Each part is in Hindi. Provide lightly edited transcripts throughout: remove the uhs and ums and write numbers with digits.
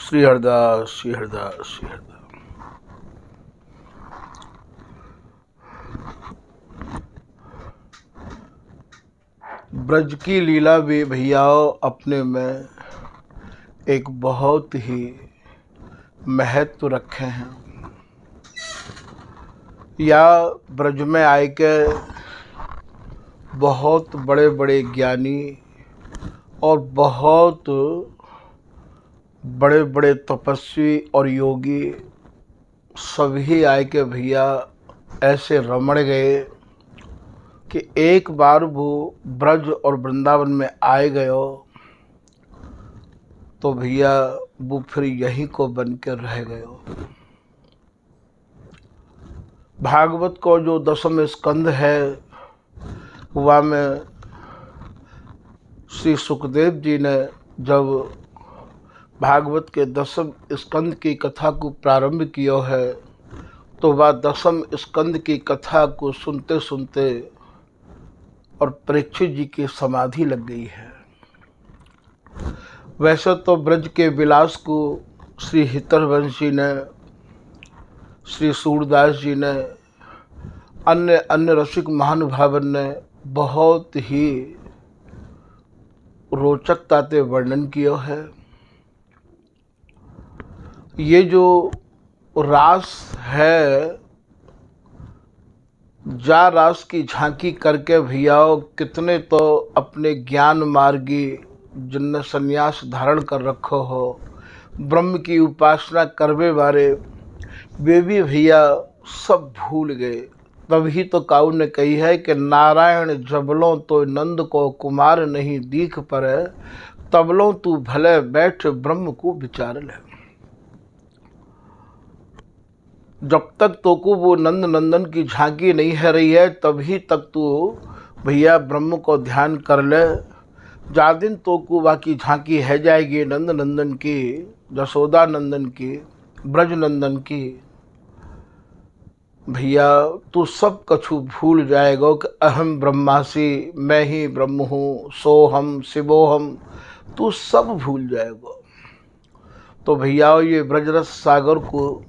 श्री हरदास श्री हरदास श्री हरदास। ब्रज की लीला भी भैया अपने में एक बहुत ही महत्व रखे हैं। या ब्रज में आए के बहुत बड़े बड़े ज्ञानी और बहुत बड़े बड़े तपस्वी और योगी सभी आए के भैया ऐसे रमण गए कि एक बार वो ब्रज और वृंदावन में आए गयो तो भैया वो फिर यहीं को बन के रह गयो। भागवत को जो 10वां स्कंद है वह में श्री सुखदेव जी ने जब भागवत के 10वें स्कंद की कथा को प्रारंभ किया है तो वह 10वें स्कंद की कथा को सुनते सुनते और परीक्षित जी की समाधि लग गई है। वैसे तो ब्रज के विलास को श्री हितरवंश जी ने, श्री सूरदास जी ने, अन्य रसिक महानुभावन ने बहुत ही रोचकता से वर्णन किया है। ये जो रास है, जा रास की झांकी करके भैया कितने तो अपने ज्ञान मार्गी जिनने संन्यास धारण कर रखो हो, ब्रह्म की उपासना करवे बारे वे भी भैया सब भूल गए। तभी तो काऊ ने कही है कि नारायण जबलों तो नंद को कुमार नहीं दीख पर, तबलों तू भले बैठ ब्रह्म को विचार ले। जब तक तो को वो नंद नंदन की झांकी नहीं है रही है तभी तक तू भैया ब्रह्म को ध्यान कर ले। जा दिन तो को बाकी झांकी है जाएगी नंद नंदन की, जसोदा नंदन की, ब्रज नंदन की, भैया तू सब कछु भूल जाएगा कि अहम ब्रह्मासी, मैं ही ब्रह्म हूँ, सोहम शिवोहम, तू सब भूल जाएगा। तो भैया ये ब्रजरस सागर को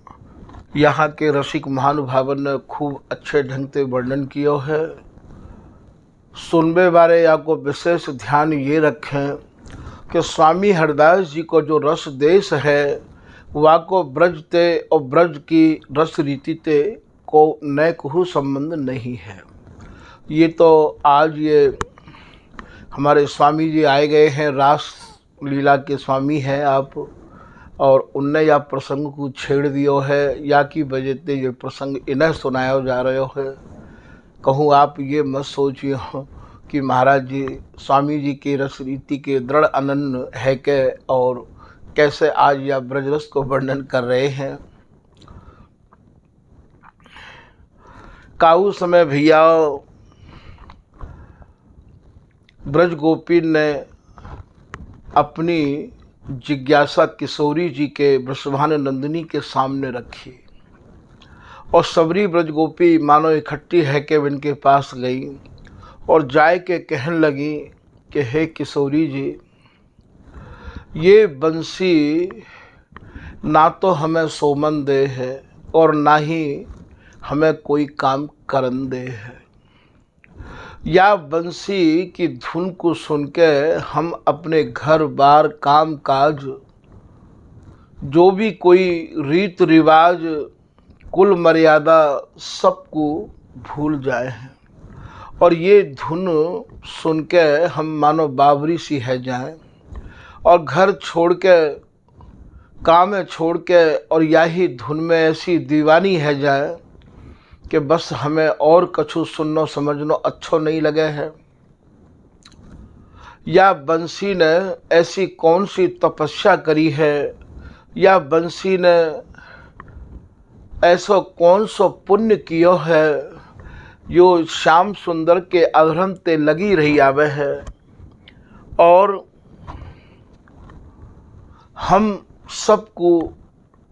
यहाँ के रसिक महानुभावन ने खूब अच्छे ढंग से वर्णन किया है। सुनने वाले या को विशेष ध्यान ये रखें कि स्वामी हरदास जी को जो रस देश है वह को ब्रज ते और ब्रज की रस रीति ते को न कहू संबंध नहीं है। ये तो आज ये हमारे स्वामी जी आए गए हैं, रास लीला के स्वामी हैं आप, और उनने या प्रसंग को छेड़ दियो है या कि वजह ये प्रसंग इन्हें सुनाया जा रहे है। कहूँ आप ये मत सोचिए कि महाराज जी स्वामी जी की रस रीति के दृढ़ अनन्य है के और कैसे आज या ब्रजरस को वर्णन कर रहे हैं। काऊ समय भैया ब्रज गोपी ने अपनी जिज्ञासा किशोरी जी के वृषभान नंदिनी के सामने रखी और सबरी ब्रज गोपी मानो इकट्ठी है के इनके पास गई और जाए के कहने लगी कि हे किशोरी जी, ये बंसी ना तो हमें सोमन दे है और ना ही हमें कोई काम करन दे है। या बंसी की धुन को सुन के हम अपने घर बार काम काज जो भी कोई रीत रिवाज कुल मर्यादा सबको भूल जाए हैं और ये धुन सुन के हम मानो बावरी सी है जाएं और घर छोड़ के काम छोड़ के और यही धुन में ऐसी दीवानी है जाए कि बस हमें और कछु सुनना समझना अच्छो नहीं लगे है। या बंसी ने ऐसी कौन सी तपस्या करी है, या बंसी ने ऐसा कौन सा पुण्य किया है जो श्याम सुंदर के अधरम ते लगी रही आवे है और हम सबको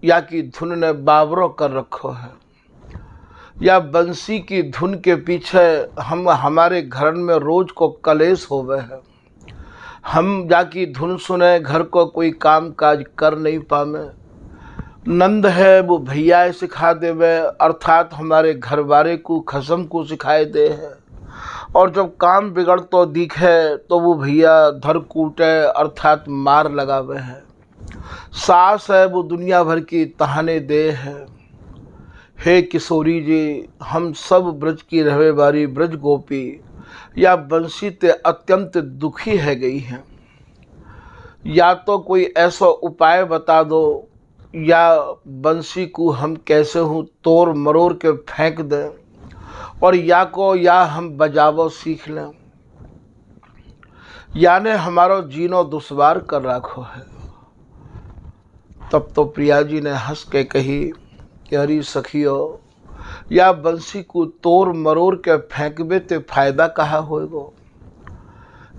या की धुन ने बावरो कर रखो है। या बंसी की धुन के पीछे हम हमारे घर में रोज को कलेश होवे है, हम जाकी धुन सुने, घर को कोई काम काज कर नहीं पावे। नंद है वो भैया सिखा देवे, अर्थात हमारे घर वाले को खसम को सिखाए दे है। और जब काम बिगड़ तो दिखे तो वो भैया धर कूटे, अर्थात मार लगावे है। सास है वो दुनिया भर की तहाने दे है। हे किशोरी जी, हम सब ब्रज की रहवे वाली ब्रज गोपी या बंसी ते अत्यंत दुखी है गई हैं। या तो कोई ऐसा उपाय बता दो, या बंसी को हम कैसे हूँ तोड़ मरोड़ के फेंक दें, और या हम बजावो सीख लें, याने हमारो जीनो दुश्वार कर रखो है। तब तो प्रिया जी ने हंस के कही कि अरे सखियो, या बंसी को तोड़ मरोड़ के फेंकबे ते फायदा कहा होएगो।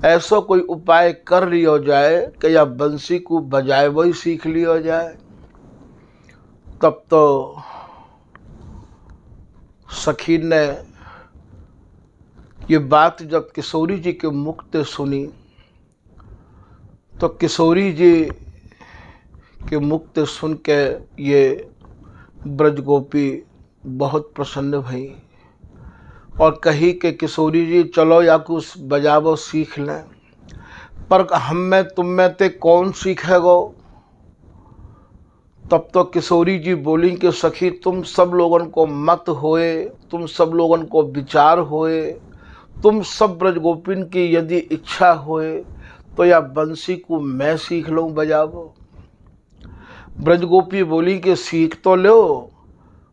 ऐसा कोई उपाय कर लियो जाए कि या बंसी को बजाए वही सीख लियो जाए। तब तो सखी ने ये बात जब किशोरी जी के मुख से सुनी, तो किशोरी जी के मुख से सुन के ये ब्रज गोपी बहुत प्रसन्न भई और कही कि किशोरी जी चलो या कुछ बजावो सीख लें, पर हम में तुम में ते कौन सीखेगो। तब तो किशोरी जी बोली कि सखी तुम सब लोगन को मत होए, तुम सब लोगन को विचार होए, तुम सब ब्रज गोपिन की यदि इच्छा होए तो या बंसी को मैं सीख लूँ बजावो। ब्रज गोपी बोली कि सीख तो लो,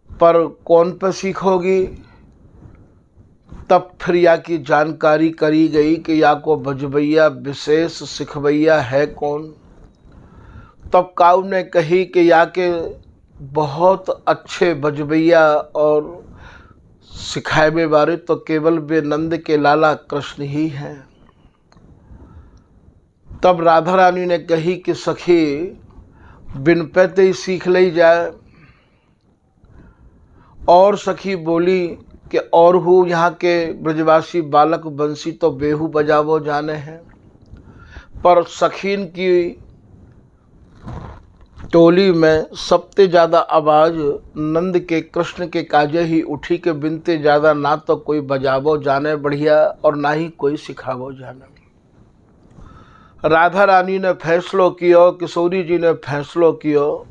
पर कौन पे सीखोगी। तब फिर या की जानकारी करी गई कि या को बजबैया विशेष सिखवैया है कौन। तब काऊ ने कही कि या के बहुत अच्छे बजबैया और सिखाए बारे तो केवल वे नंद के लाला कृष्ण ही हैं। तब राधा रानी ने कही कि सखी बिन पैते ही सीख ली जाए। और सखी बोली कि और हूँ यहाँ के ब्रजवासी बालक बंसी तो बेहू बजावो जाने हैं। पर सखीन की टोली में सबसे ज़्यादा आवाज़ नंद के कृष्ण के काजे ही उठी के बिनते ज़्यादा ना तो कोई बजावो जाने बढ़िया और ना ही कोई सिखावो जाने। राधा रानी ने फैसलो कियो, किशोरी जी ने फैसलो कियो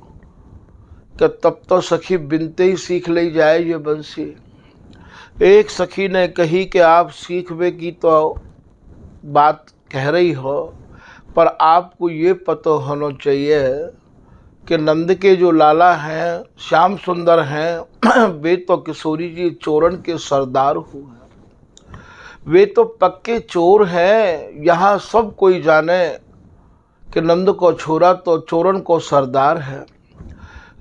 कि तब तो सखी बिनते ही सीख ली जाए ये बंसी। एक सखी ने कही कि आप सीखवे की तो बात कह रही हो, पर आपको ये पता होना चाहिए कि नंद के जो लाला हैं श्याम सुंदर हैं वे तो किशोरी जी चोरन के सरदार हुए हैं, वे तो पक्के चोर हैं। यहाँ सब कोई जाने कि नंद को छोरा तो चोरन को सरदार है।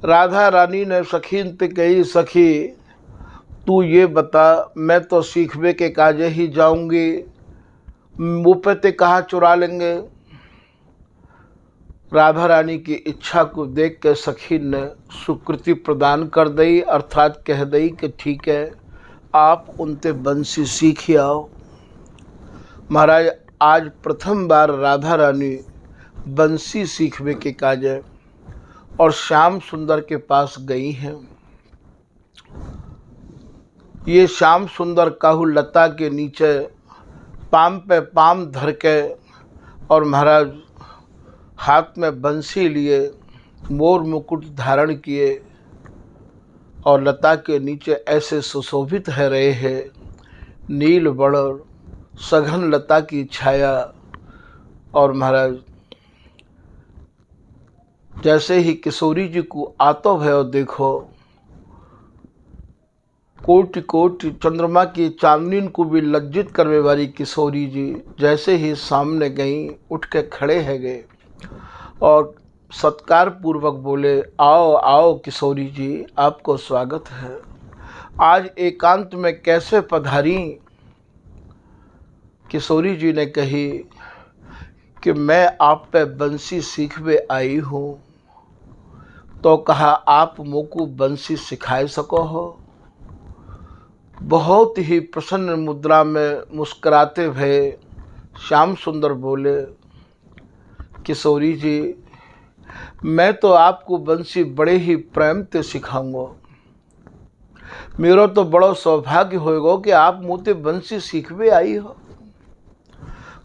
राधा रानी ने सखीन पे कही सखी तू ये बता, मैं तो सीखवे के काजे ही जाऊंगी, मुँह पे ते कहाँ चुरा लेंगे। राधा रानी की इच्छा को देख के सखी ने स्वीकृति प्रदान कर दी, अर्थात कह दी कि ठीक है आप उनते बंसी सीख आओ। महाराज आज प्रथम बार राधा रानी बंसी सीखवे के काजे और श्याम सुंदर के पास गई हैं। ये श्याम सुंदर काहू लता के नीचे पाम पे पाम धर के और महाराज हाथ में बंसी लिए, मोर मुकुट धारण किए और लता के नीचे ऐसे सुशोभित है रहे हैं। नील बड़ सघन लता की छाया और महाराज जैसे ही किशोरी जी को आतो भयो देखो, कोटि कोटि चंद्रमा की चांदनी को भी लज्जित करने वाली किशोरी जी जैसे ही सामने गई, उठ के खड़े है गए और सत्कार पूर्वक बोले आओ आओ किशोरी जी, आपको स्वागत है। आज एकांत में कैसे पधारी। किशोरी जी ने कही कि मैं आप पे बंसी सीखवे आई हूँ। तो कहा आप मोको बंसी सिखाए सको हो। बहुत ही प्रसन्न मुद्रा में मुस्कुराते हुए श्याम सुंदर बोले किशोरी जी, मैं तो आपको बंसी बड़े ही प्रेम से सिखाऊंगा। मेरा तो बड़ा सौभाग्य होएगा कि आप मुझे बंसी सीखवे आई हो।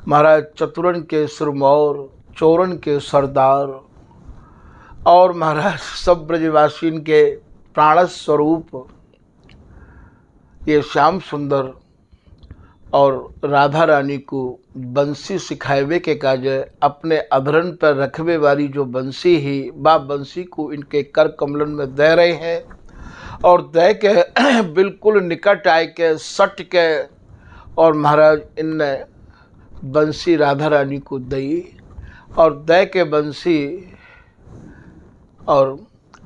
महाराज चतुरन के सिरमौर, चोरन के सरदार और महाराज सब ब्रजवासीन के प्राण स्वरूप ये श्याम सुंदर और राधा रानी को बंसी सिखावे के काज अपने अधरन पर रखवे वाली जो बंसी ही बा बंसी को इनके कर कमलन में दे रहे हैं और दे के बिल्कुल निकट आए के सट के और महाराज इनने बंसी राधा रानी को दी और दे के बंसी और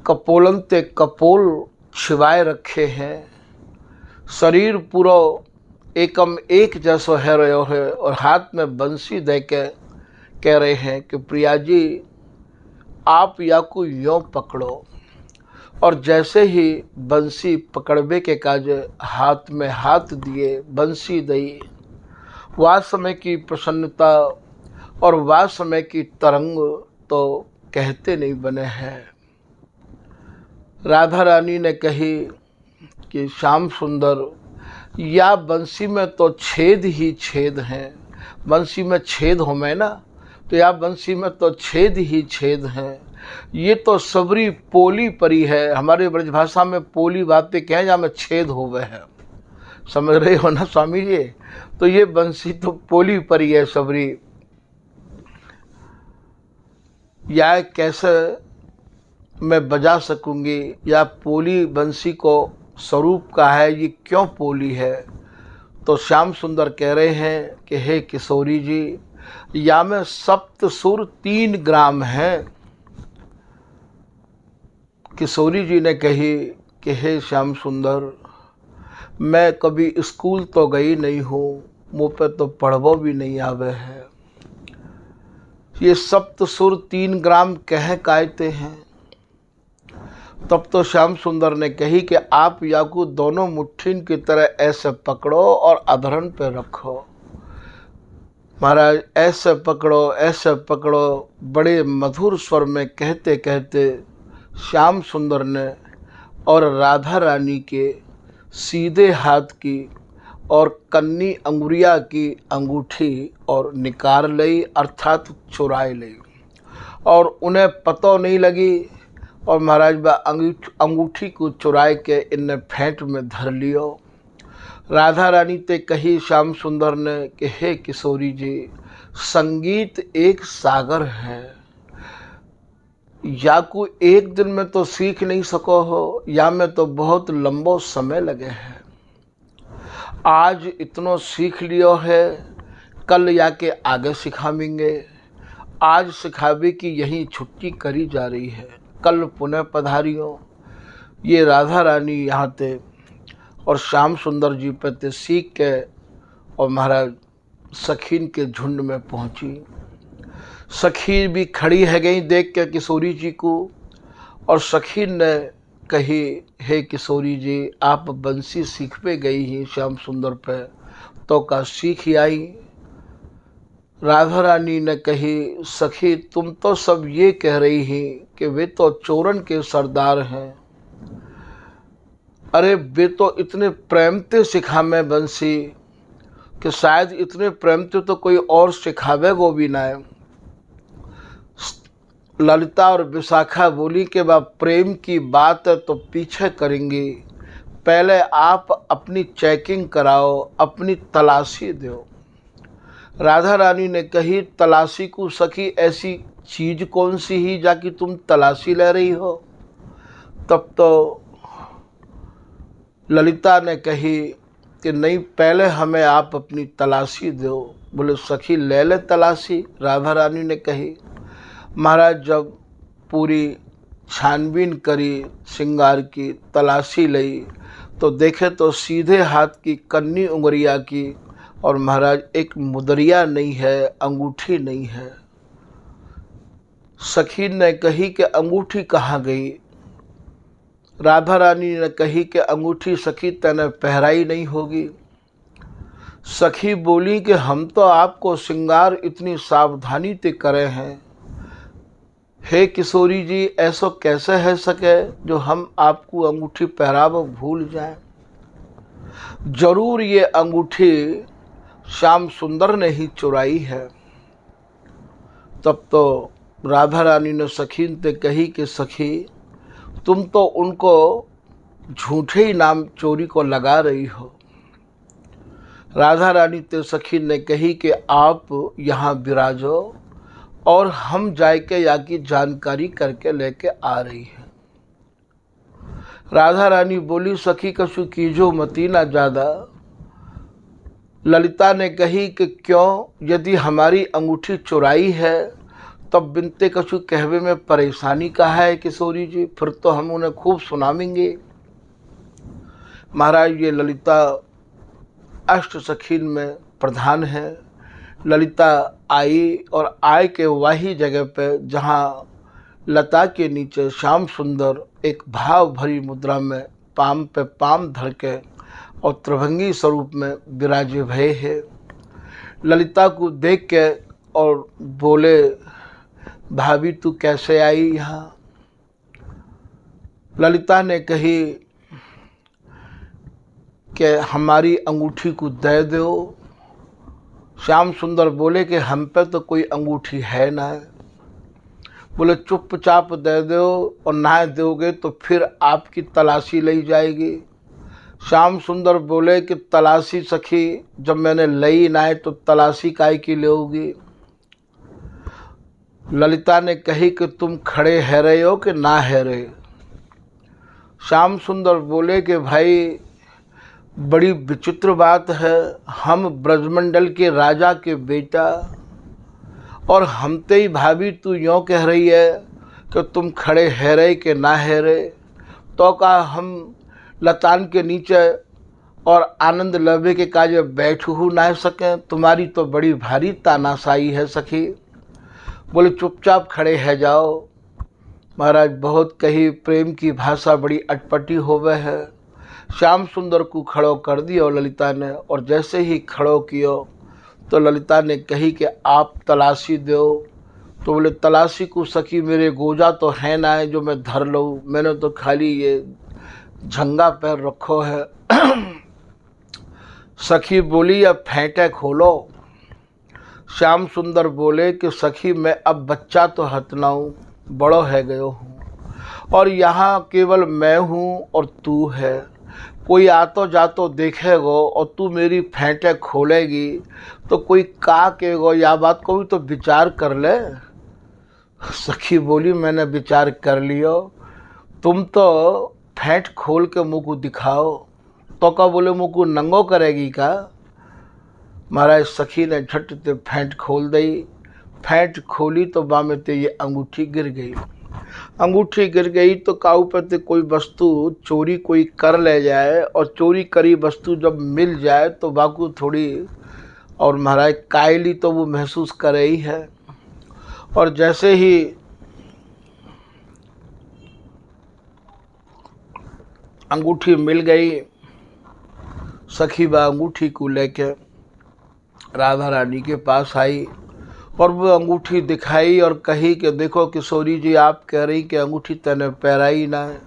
कपोलन ते कपोल छिवाए रखे हैं। शरीर पूरा एकम एक जैसा है रहे है और हाथ में बंसी दे के कह रहे हैं कि प्रिया जी आप या को यों पकड़ो। और जैसे ही बंसी पकड़वे के काज हाथ में हाथ दिए, बंसी दी, वह समय की प्रसन्नता और वह समय की तरंग तो कहते नहीं बने हैं। राधा रानी ने कही कि श्याम सुंदर या बंसी में तो छेद ही छेद हैं, बंसी में छेद हो मैं ना तो या बंसी में तो छेद ही छेद हैं। ये तो सबरी पोली परी है, हमारे ब्रजभाषा में पोली बातें कहें जहाँ में छेद हो गए हैं, समझ रहे हो ना स्वामी जी। तो ये बंसी तो पोली परी है सबरी। या कैसे मैं बजा सकूंगी, या पोली बंसी को स्वरूप का है, ये क्यों पोली है। तो श्याम सुंदर कह रहे हैं कि हे किशोरी जी, या में सप्त सुर 3 ग्राम हैं। किशोरी जी ने कही कि हे श्याम सुंदर, मैं कभी स्कूल तो गई नहीं हूँ, मुँह पे तो पढ़वो भी नहीं आवे है। ये सप्त सुर 3 ग्राम कह कहते हैं। तब तो श्याम सुंदर ने कही कि आप याकू दोनों मुट्ठीन की तरह ऐसे पकड़ो और अधरन पे रखो। महाराज ऐसे पकड़ो, बड़े मधुर स्वर में कहते कहते श्याम सुंदर ने और राधा रानी के सीधे हाथ की और कन्नी अंगुरिया की अंगूठी और निकाल ली, अर्थात चुराए ली, और उन्हें पता नहीं लगी। और महाराज बा अंगूठी को चुराए के इनने फेंट में धर लियो। राधा रानी ते कही श्याम सुंदर ने कि हे किशोरी जी, संगीत एक सागर है, या को एक दिन में तो सीख नहीं सको हो, या में तो बहुत लंबो समय लगे है। आज इतनो सीख लियो है, कल या के आगे सिखावेंगे। आज सिखावे की यही छुट्टी करी जा रही है, कल पुनः पधारियो। ये राधा रानी यहाँ थे और श्याम सुंदर जी पे ते सीख के और महाराज सखीन के झुंड में पहुँची। सखी भी खड़ी है गई देख के किशोरी जी को, और सखीन ने कही हे किशोरी जी, आप बंसी सीख पे गई ही श्याम सुंदर पे, तो का सीख आई। राधा रानी ने कही सखी तुम तो सब ये कह रही ही कि वे तो चोरन के सरदार हैं। अरे वे तो इतने प्रेम से सिखा मैं बंसी कि शायद इतने प्रेम से तो कोई और सिखावे वो भी ना है। ललिता और विशाखा बोली कि वह प्रेम की बात है तो पीछे करेंगी, पहले आप अपनी चेकिंग कराओ, अपनी तलाशी दो। राधा रानी ने कही तलाशी को सखी ऐसी चीज कौन सी ही जाकि तुम तलाशी ले रही हो। तब तो ललिता ने कही कि नहीं, पहले हमें आप अपनी तलाशी दो। बोले सखी ले ले तलाशी। राधा रानी ने कही महाराज जब पूरी छानबीन करी, श्रृंगार की तलाशी ली, तो देखे तो सीधे हाथ की कन्नी उंगरिया की, और महाराज एक मुदरिया नहीं है, अंगूठी नहीं है। सखी ने कही कि अंगूठी कहाँ गई। राधा रानी ने कही कि अंगूठी सखी तने पहराई नहीं होगी। सखी बोली कि हम तो आपको श्रृंगार इतनी सावधानी से करे हैं, हे किशोरी जी, ऐसा कैसे है सके जो हम आपको अंगूठी पहराव भूल जाएं। जरूर ये अंगूठी श्याम सुंदर ने ही चुराई है। तब तो राधा रानी ने सखी से कही कि सखी, तुम तो उनको झूठे ही नाम चोरी को लगा रही हो। राधा रानी ते सखी ने कही कि आप यहाँ विराजो और हम जाके या की जानकारी करके लेके आ रही है। राधा रानी बोली, सखी कछु कीजो मती ना ज्यादा। ललिता ने कही कि क्यों, यदि हमारी अंगूठी चुराई है तब बिनते कछु कहवे में परेशानी का है किशोरी जी, फिर तो हम उन्हें खूब सुनावेंगे। महाराज, ये ललिता अष्ट सखीन में प्रधान है। ललिता आई और आय के वही जगह पे जहाँ लता के नीचे श्याम सुंदर एक भाव भरी मुद्रा में पाम पे पाम धर के और त्रिभंगी स्वरूप में विराजे भये है। ललिता को देख के और बोले, भाभी तू कैसे आई यहाँ। ललिता ने कही कि हमारी अंगूठी को दे दो। श्याम सुंदर बोले कि हम पे तो कोई अंगूठी है ना। बोले चुपचाप दे दो और ना दोगे तो फिर आपकी तलाशी ली जाएगी। श्याम सुंदर बोले कि तलाशी सखी, जब मैंने लई ना है तो तलाशी काहे की लोगी। ललिता ने कही कि तुम खड़े है रहे हो कि ना है रहे। श्याम सुंदर बोले कि भाई बड़ी विचित्र बात है, हम ब्रजमंडल के राजा के बेटा और हमते ही भाभी तू यूँ कह रही है कि तुम खड़े है रहे कि ना है रहे। तो कहा हम लतान के नीचे और आनंद लवे के काजे बैठू ना सकें, तुम्हारी तो बड़ी भारी तानाशाही है सखी। बोले चुपचाप खड़े है जाओ। महाराज, बहुत कही प्रेम की भाषा बड़ी अटपटी होवे है। श्याम सुंदर को खड़ो कर दिया ललिता ने, और जैसे ही खड़ो कियो तो ललिता ने कही कि आप तलाशी दो। तो बोले तलाशी को सखी, मेरे गोजा तो है ना है जो मैं धर लूँ, मैंने तो खाली ये झंगा पैर रखो है। सखी बोली अब फेंटे खोलो। श्याम सुंदर बोले कि सखी मैं अब बच्चा तो हतनाऊँ, बड़ो है गयो हूँ और यहाँ केवल मैं हूँ और तू है। कोई आतो जातो देखेगो और तू मेरी फेंटे खोलेगी तो कोई का कहेगो, या बात को भी तो विचार कर ले। सखी बोली मैंने विचार कर लियो, तुम तो फेंट खोल के मुँह को दिखाओ। तो का बोले मुँह को नंगो करेगी का। महाराज, सखी ने झट से फेंट खोल दी। फेंट खोली तो बामे ते ये अंगूठी गिर गई। अंगूठी गिर गई तो काऊ पे कोई वस्तु चोरी कोई कर ले जाए और चोरी करी वस्तु जब मिल जाए तो बाकू थोड़ी और महाराज कायली तो वो महसूस करे ही है। और जैसे ही अंगूठी मिल गई, सखी बा अंगूठी को लेके राधा रानी के पास आई और वो अंगूठी दिखाई और कही कि देखो किशोरी जी, आप कह रही कि अंगूठी तने पहराई ना है,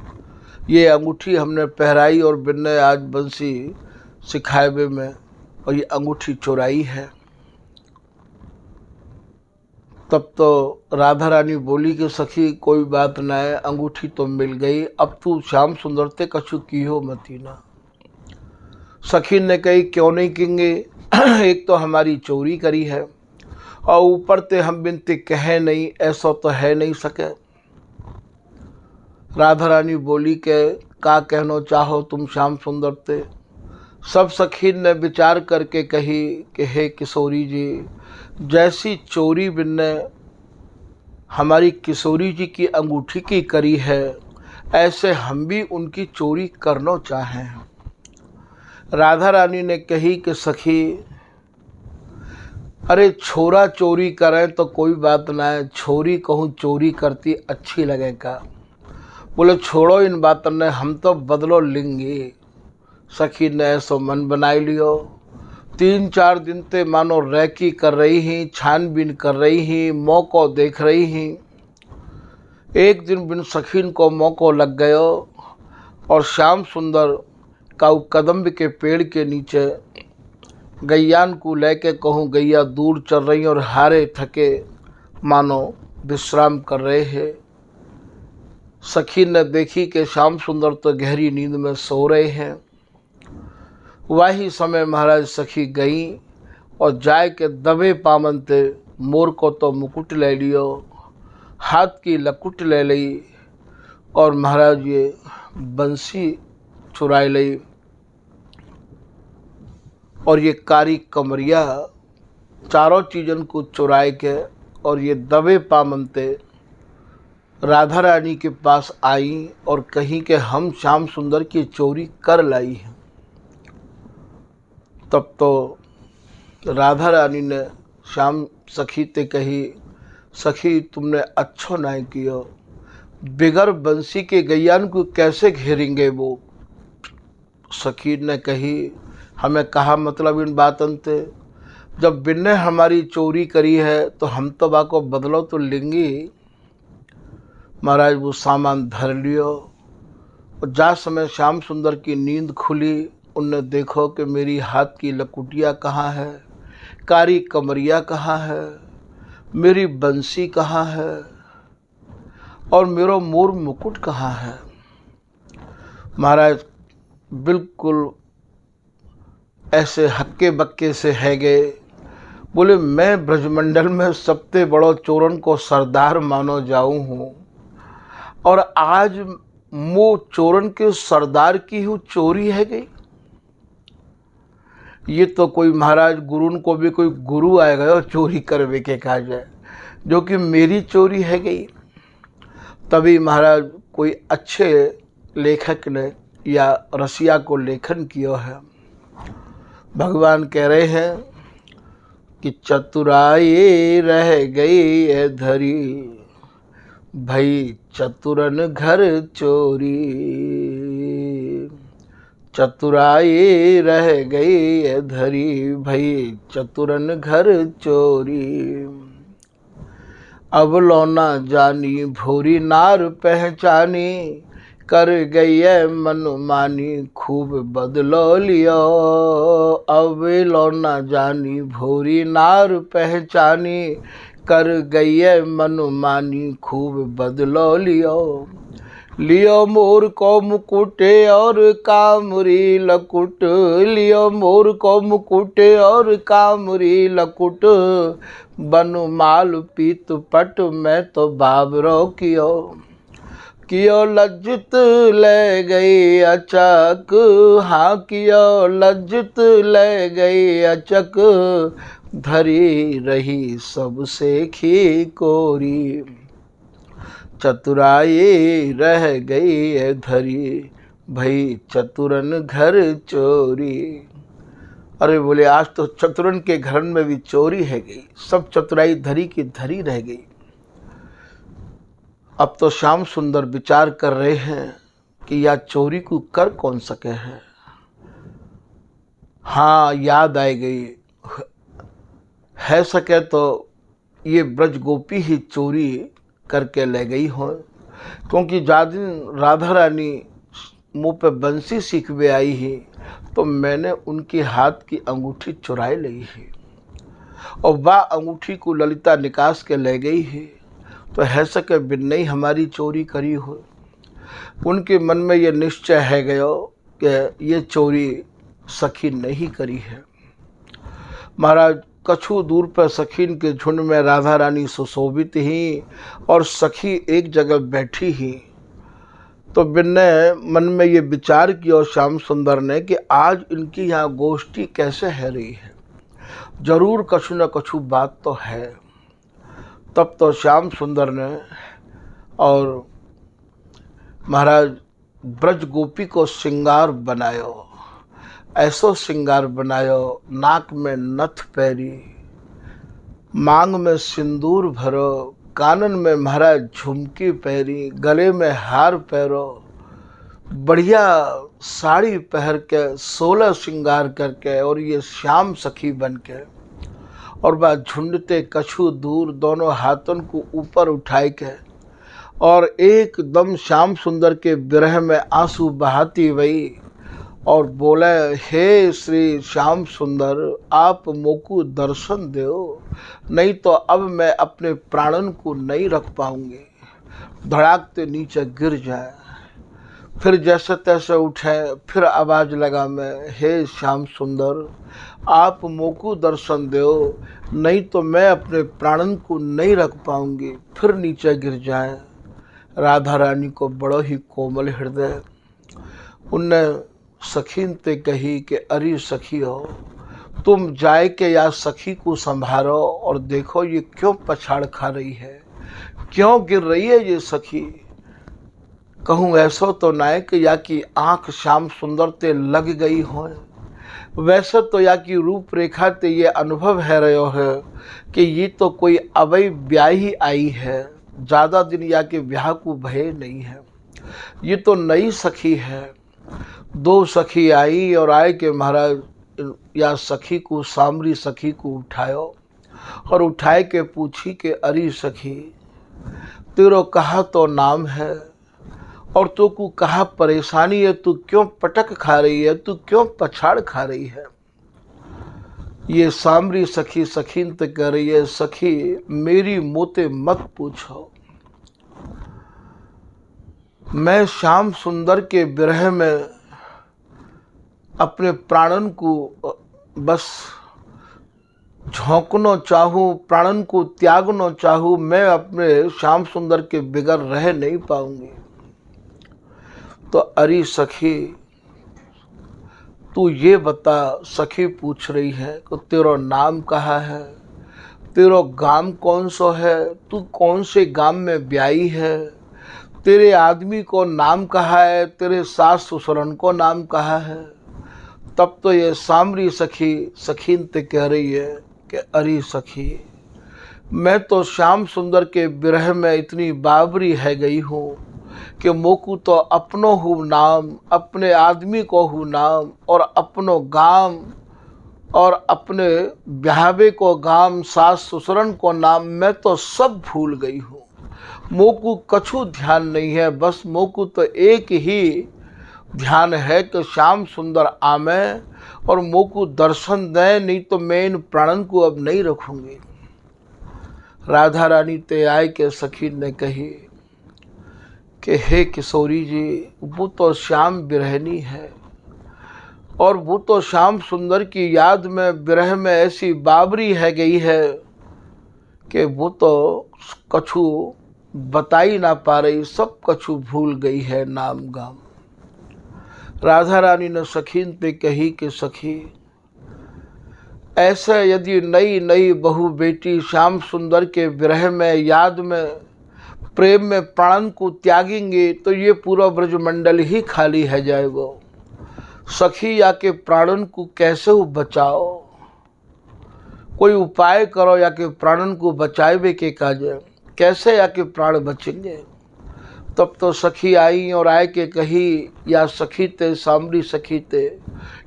ये अंगूठी हमने पहराई और बिन्ने आज बंसी सिखाए में और ये अंगूठी चुराई है। तब तो राधा रानी बोली कि सखी कोई बात ना है, अंगूठी तो मिल गई, अब तू श्याम सुंदरते कछु की हो मती ना। सखी ने कही क्यों नहीं कहेंगे, एक तो हमारी चोरी करी है और ऊपर ते हम बिनते कहे नहीं, ऐसा तो है नहीं सके। राधा रानी बोली के का कहना चाहो तुम श्याम सुंदर ते। सब सखीन ने विचार करके कही कि हे किशोरी जी, जैसी चोरी बिन्ने हमारी किशोरी जी की अंगूठी की करी है, ऐसे हम भी उनकी चोरी करना चाहें। राधा रानी ने कही कि सखी, अरे छोरा चोरी करें तो कोई बात ना है, छोरी कहूँ चोरी करती अच्छी लगेगा। बोले छोड़ो इन बातों ने, हम तो बदलो लेंगे। सखी ने ऐसो मन बनाई लियो। 3-4 दिन ते मानो रैकी कर रही ही, छानबीन कर रही ही, मौको देख रही ही। एक दिन बिन सखीन को मौको लग गयो और श्याम सुंदर काऊ कदम्ब के पेड़ के नीचे गैयान को लेके कहूँ गैया दूर चल रही और हारे थके मानो विश्राम कर रहे हैं। सखी ने देखी कि श्याम सुंदर तो गहरी नींद में सो रहे हैं। वही समय महाराज सखी गई और जाय के दबे पामन ते मोर को तो मुकुट ले लियो, हाथ की लकुट ले ली और महाराज ये बंसी चुराई ली और ये कारी कमरिया चारों चीज़न को चुराए के और ये दबे पामनते राधा रानी के पास आई और कहीं कि हम श्याम सुंदर की चोरी कर लाई है। तब तो राधा रानी ने श्याम सखी ते कही, सखी तुमने अच्छो नहीं किया, बिगर बंसी के गैयान को कैसे घेरेंगे वो। सखी ने कही, हमें कहा मतलब इन बातन ते, जब बिन्ने हमारी चोरी करी है तो हम तो बाको बदलो तो लेंगे। महाराज वो सामान धर लियो और जा समय श्याम सुंदर की नींद खुली, उनने देखो कि मेरी हाथ की लकुटिया कहाँ है, कारी कमरिया कहाँ है, मेरी बंसी कहाँ है और मेरा मोर मुकुट कहाँ है। महाराज बिल्कुल ऐसे हक्के बक्के से है गए, बोले मैं ब्रजमंडल में सबसे बड़ो चोरन को सरदार मानो जाऊं हूँ और आज वो चोरन के सरदार की ही चोरी है गई। ये तो कोई महाराज गुरुन को भी कोई गुरु आ गया चोरी करवे के कहा जाए, जो कि मेरी चोरी है गई। तभी महाराज कोई अच्छे लेखक ने या रसिया को लेखन किया है। भगवान कह रहे हैं कि चतुराई रह गई है धरी, भई चतुरन घर चोरी। चतुराई रह गई है धरी, भई चतुरन घर चोरी। अब लौना जानी भोरी नार पहचानी, कर गई है मनमानी खूब बदलो लियो। अब लौना जानी भोरी नार पहचानी, कर गई है मनमानी खूब बदलो लियो। लियो मोर को मुकुटे और कामरी लकुट, लियो मोर को मुकुटे और कामरी लकुट। बनु माल पीत पट मैं तो बाबरो कियो, कियो लज्जित ले गई अचक। हाँ कियो लज्जित ले गई अचक, धरी रही सबसे खी कोरी। चतुराई रह गई है धरी, भई चतुरन घर चोरी। अरे बोले आज तो चतुरन के घर में भी चोरी है गई, सब चतुराई धरी की धरी रह गई। अब तो श्याम सुंदर विचार कर रहे हैं कि यह चोरी को कर कौन सके है। हाँ याद आई गई है, सके तो ये ब्रज गोपी ही चोरी करके ले गई हो, क्योंकि जा दिन राधा रानी मुँह पे बंसी सीखवे आई ही तो मैंने उनके हाथ की अंगूठी चुराई ली है और वह अंगूठी को ललिता निकास के ले गई है। तो है सके बिन्ने ही हमारी चोरी करी हो। उनके मन में ये निश्चय है गयो कि ये चोरी सखी नहीं करी है। महाराज कछु दूर पर सखीन के झुंड में राधा रानी सुशोभित ही और सखी एक जगह बैठी ही। तो बिन्ने मन में ये विचार किया श्याम सुंदर ने कि आज इनकी यहाँ गोष्ठी कैसे है रही है, जरूर कछु न कछु बात तो है। तब तो श्याम सुंदर ने और महाराज ब्रज गोपी को श्रृंगार बनायो, ऐसो श्रृंगार बनायो, नाक में नथ पैरी, मांग में सिंदूर भरो, कानन में महाराज झुमकी पैरी, गले में हार पैरो, बढ़िया साड़ी पहन के 16 श्रृंगार करके और ये श्याम सखी बन के और वह झुंडते कछु दूर दोनों हाथों को ऊपर उठाए के और एकदम श्याम सुंदर के विरह में आंसू बहाती हुई और बोले, हे श्री श्याम सुंदर, आप मोकू दर्शन दो, नहीं तो अब मैं अपने प्राणन को नहीं रख पाऊंगी। धड़ाकते नीचे गिर जाए। फिर जैसे तैसे उठे, फिर आवाज लगा मैं, हे श्याम सुंदर, आप मोकू दर्शन दो, नहीं तो मैं अपने प्राणन को नहीं रख पाऊंगी। फिर नीचे गिर जाए। राधा रानी को बड़ो ही कोमल हृदय, उनने सखीन ते कही कि अरे सखी हो, तुम जाए के या सखी को संभालो और देखो ये क्यों पछाड़ खा रही है, क्यों गिर रही है ये सखी। कहूँ ऐसो तो नायक या की आंख श्याम सुंदर ते लग गई हो, वैसे तो या की रूप रेखा ते ये अनुभव है रहो है कि ये तो कोई अवै ब्याह ही आई है, ज़्यादा दिन या के ब्याह को भय नहीं है, ये तो नई सखी है। दो सखी आई और आए के महाराज या सखी को, सामरी सखी को उठायो और उठाए के पूछी कि अरे सखी, तेरो कहा तो नाम है और तो को कहा परेशानी है, तू क्यों पटक खा रही है, तू क्यों पछाड़ खा रही है। ये सामरी सखी सखीन तो कह रही है, सखी मेरी मोते मत पूछो, मैं श्याम सुंदर के विरह में अपने प्राणन को बस झोंकना चाहूँ, प्राणन को त्यागना चाहूँ, मैं अपने श्याम सुंदर के बिगर रह नहीं पाऊंगी। तो अरे सखी तू ये बता, सखी पूछ रही है कि तेरा नाम कहाँ है, तेरा गांव कौन सा है, तू कौन से गांव में ब्याही है, तेरे आदमी को नाम कहाँ है, तेरे सास ससुरन को नाम कहाँ है। तब तो ये सामरी सखी सखीन ते कह रही है कि अरे सखी, मैं तो श्याम सुंदर के विरह में इतनी बाबरी है गई हूँ कि मोकू तो अपनो हूँ नाम, अपने आदमी को हूँ नाम, और अपनो गांव और अपने ब्याहवे को गांव, सास ससुरन को नाम, मैं तो सब भूल गई हूँ। मोकू कछु ध्यान नहीं है, बस मोकू तो एक ही ध्यान है कि श्याम सुंदर आमे और मोकू दर्शन दें, नहीं तो मैं इन प्राणन को अब नहीं रखूंगी। राधा रानी ते आए के सखी ने कही कि हे किशोरी जी, वो तो श्याम बिरहनी है और वो तो श्याम सुंदर की याद में विरह में ऐसी बाबरी है गई है कि वो तो कछु बता ही ना पा रही, सब कछु भूल गई है नाम गाम। राधा रानी ने सखीन पे कही कि सखी, ऐसे यदि नई नई बहू बेटी श्याम सुंदर के विरह में, याद में, प्रेम में प्राण को त्यागेंगे तो ये पूरा ब्रजमंडल ही खाली है जाएगा। सखी या के प्राणन को कैसे हो बचाओ, कोई उपाय करो या के प्राणन को बचाए के काजे, कैसे या के प्राण बचेंगे। तब तो सखी आई और आए के कही, या सखी ते सामरी सखी ते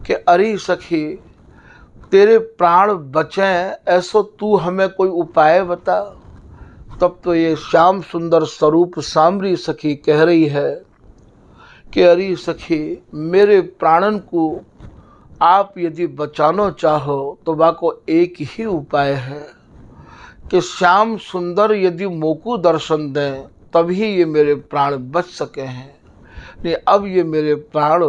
कि अरे सखी, तेरे प्राण बचें ऐसो तू हमें कोई उपाय बता। तब तो ये श्याम सुंदर स्वरूप सामरी सखी कह रही है कि अरे सखी, मेरे प्राणन को आप यदि बचाना चाहो तो वाको एक ही उपाय है कि श्याम सुंदर यदि मोकू दर्शन दें तभी ये मेरे प्राण बच सके हैं, नहीं अब ये मेरे प्राण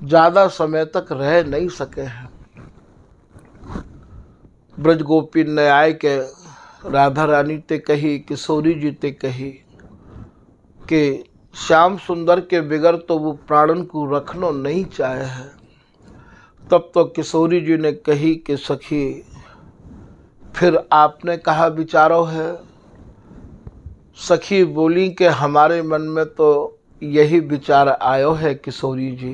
ज़्यादा समय तक रह नहीं सके हैं। ब्रज गोपी ने आए के राधा रानी ते कही, किशोरी जी ते कही कि श्याम सुंदर के बिगर तो वो प्राणन को रखना नहीं चाहे है। तब तो किशोरी जी ने कही कि सखी, फिर आपने कहा विचारो है। सखी बोली कि हमारे मन में तो यही विचार आयो है किशोरी जी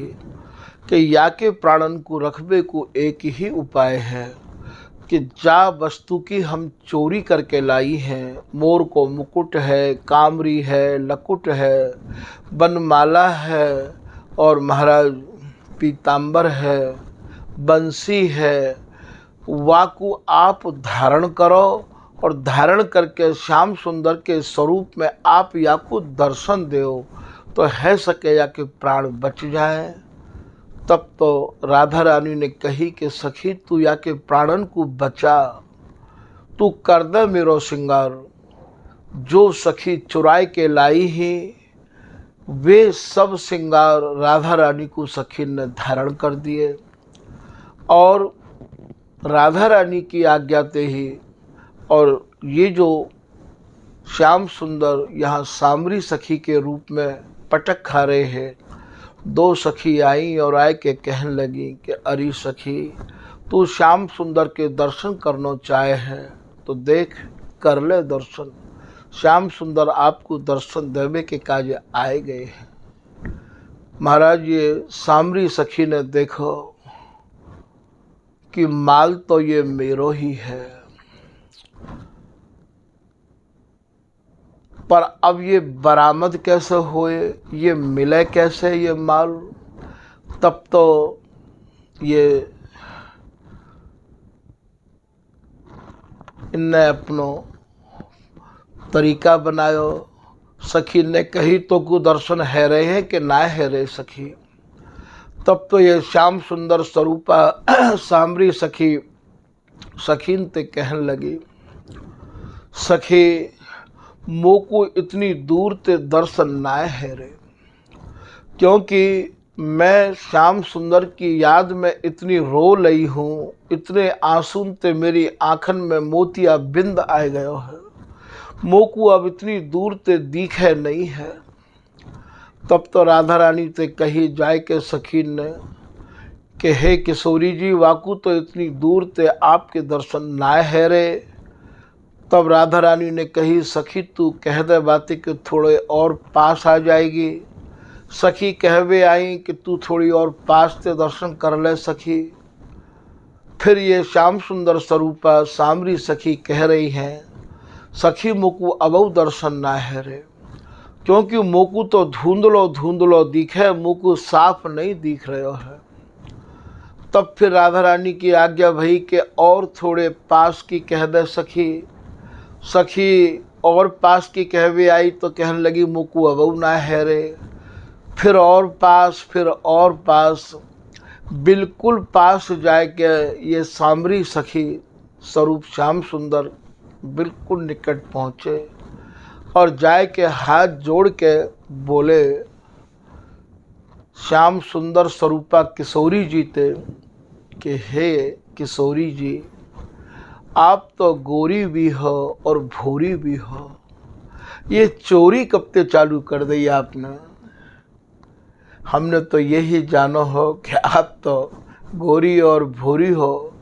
कि या के प्राणन को रखबे को एक ही उपाय है कि जा वस्तु की हम चोरी करके लाई हैं, मोर को मुकुट है, कामरी है, लकुट है, बनमाला है और महाराज पीताम्बर है, बंसी है, वाकु आप धारण करो और धारण करके श्याम सुंदर के स्वरूप में आप या को दर्शन दो तो है सके या कि प्राण बच जाए। तब तो राधा रानी ने कही कि सखी तू या के प्राणन को बचा, तू कर दे मेरो श्रृंगार। जो सखी चुराए के लाई ही वे सब श्रृंगार राधा रानी को सखी ने धारण कर दिए। और राधा रानी की आज्ञा ते ही और ये जो श्याम सुंदर यहाँ सामरी सखी के रूप में पटक खा रहे हैं, दो सखी आई और आए के कहने लगी कि अरे सखी तू श्याम सुंदर के दर्शन करना चाहे है तो देख कर ले दर्शन। श्याम सुंदर आपको दर्शन देवे के काज आए गए हैं। महाराज ये सामरी सखी ने देखो कि माल तो ये मेरो ही है, पर अब ये बरामद कैसे होए, ये मिले कैसे ये माल। तब तो ये इनने अपनो तरीका बनायो। सखी ने कही तो को दर्शन है रहे हैं कि ना है रहे सखी। तब तो ये श्याम सुंदर स्वरूपा सामरी सखी सखीन ते कहने लगी, सखी मोको इतनी दूर ते दर्शन ना है रे, क्योंकि मैं श्याम सुंदर की याद में इतनी रो लई हूँ, इतने आंसू ते मेरी आँखन में मोतिया बिंद आ गयो है, मोको अब इतनी दूर ते दिखे नहीं है। तब तो राधा रानी ते कही जाए के सखी ने कि हे किशोरी जी वाकू तो इतनी दूर ते आपके दर्शन ना है रे। तब राधा रानी ने कही सखी तू कह दे बातें कि थोड़े और पास आ जाएगी। सखी कहवे आई कि तू थोड़ी और पास ते दर्शन कर ले सखी। फिर ये श्याम सुंदर स्वरूपा सामरी सखी कह रही हैं, सखी मोकू अबऊ दर्शन ना है रे, क्योंकि मोकू तो धुंधलो धुंधलो दिखे, मोकू साफ नहीं दिख रहे है। तब फिर राधा रानी की आज्ञा भई कि और थोड़े पास की कह दे सखी। सखी और पास की कहवे आई तो कहने लगी मोकू अबऊ ना है रे। फिर और पास, फिर और पास, बिल्कुल पास जाए के ये सामरी सखी स्वरूप श्याम सुंदर बिल्कुल निकट पहुँचे और जाए के हाथ जोड़ के बोले, श्याम सुंदर स्वरूपा किशोरी जी ते कि हे किशोरी जी आप तो गोरी भी हो और भूरी भी हो, ये चोरी कब से चालू कर दी आपने। हमने तो यही जानो हो कि आप तो गोरी और भूरी हो,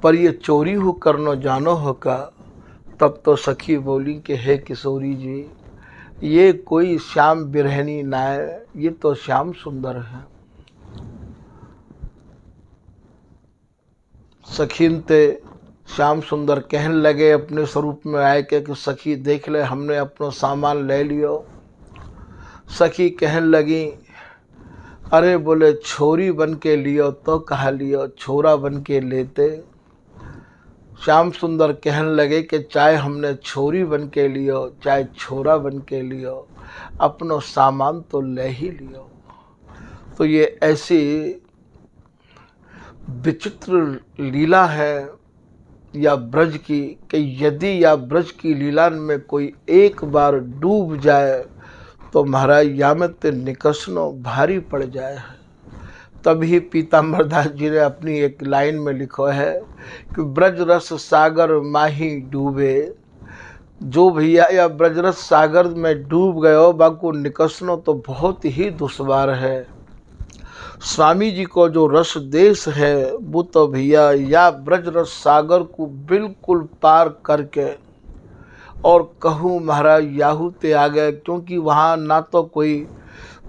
पर ये चोरी हो करनो जानो हो का। तब तो सखी बोली कि हे किशोरी जी ये कोई श्याम बिरहनी ना है, ये तो श्याम सुंदर है। सखीन ते श्याम सुंदर कहने लगे अपने स्वरूप में आए के कि सखी देख ले हमने अपना सामान ले लियो। सखी कहने लगी अरे बोले छोरी बन के लियो तो कहा लियो, छोरा बन के लेते। श्याम सुंदर कहने लगे कि चाहे हमने छोरी बन के लियो चाहे छोरा बन के लियो, अपनो सामान तो ले ही लियो। तो ये ऐसी विचित्र लीला है या ब्रज की कि यदि या ब्रज की लीला में कोई एक बार डूब जाए तो महाराज यामत निकसनो भारी पड़ जाए। तभी पीताम्बर दास जी ने अपनी एक लाइन में लिखा है कि ब्रज रस सागर माही डूबे, जो भैया या ब्रज रस सागर में डूब गए हो बाको निकसनो तो बहुत ही दुश्वार है। स्वामी जी को जो रस देश है वो तो भैया या ब्रज रस सागर को बिल्कुल पार करके और कहूँ महाराज याहू ते आ गए, क्योंकि वहाँ ना तो कोई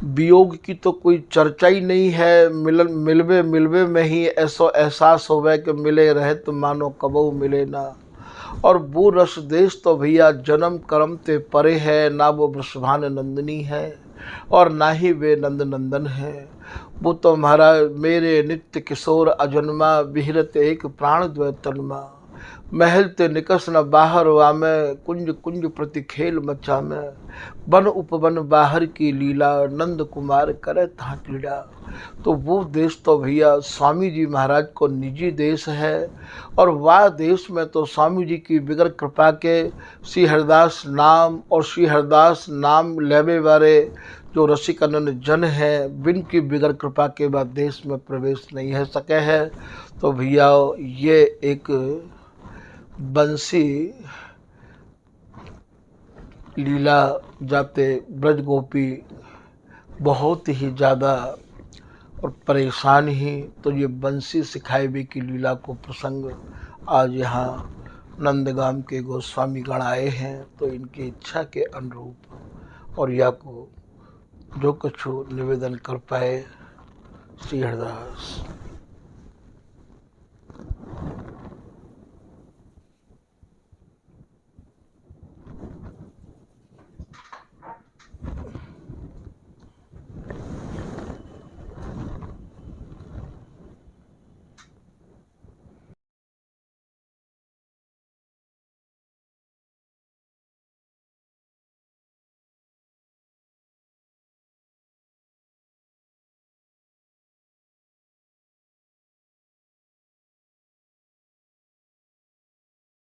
वियोग की तो कोई चर्चा ही नहीं है। मिलवे में ही ऐसा एहसास होवे कि मिले रहे तो मानो कबू मिले ना। और वो रस देश तो भैया जन्म कर्म ते परे है, ना वो वृषभान नंदिनी है और ना ही वे नंद नंदन है। वो तो महाराज मेरे नित्य किशोर अजन्मा विहरत एक प्राण द्वैतन्मा, महल ते निकस न बाहर वामे, कुंज कुंज प्रति खेल मचा में, वन उपवन बाहर की लीला, नंद कुमार करे तहाँ क्रीड़ा। तो वो देश तो भैया स्वामी जी महाराज को निजी देश है, और वह देश में तो स्वामी जी की बिगर कृपा के श्री हरिदास नाम और श्री हरिदास नाम लेवे वाले जो रसिकनन जन हैं, बिन की बिगर कृपा के बाद देश में प्रवेश नहीं है सके हैं। तो भैया ये एक बंसी लीला जाते ब्रज गोपी बहुत ही ज़्यादा और परेशान ही, तो ये बंसी सिखाएबे की लीला को प्रसंग आज यहाँ नंदगाम के गोस्वामी गण आए हैं। तो इनकी इच्छा के अनुरूप और या को जो कुछ निवेदन कर पाए, श्री हरिदास।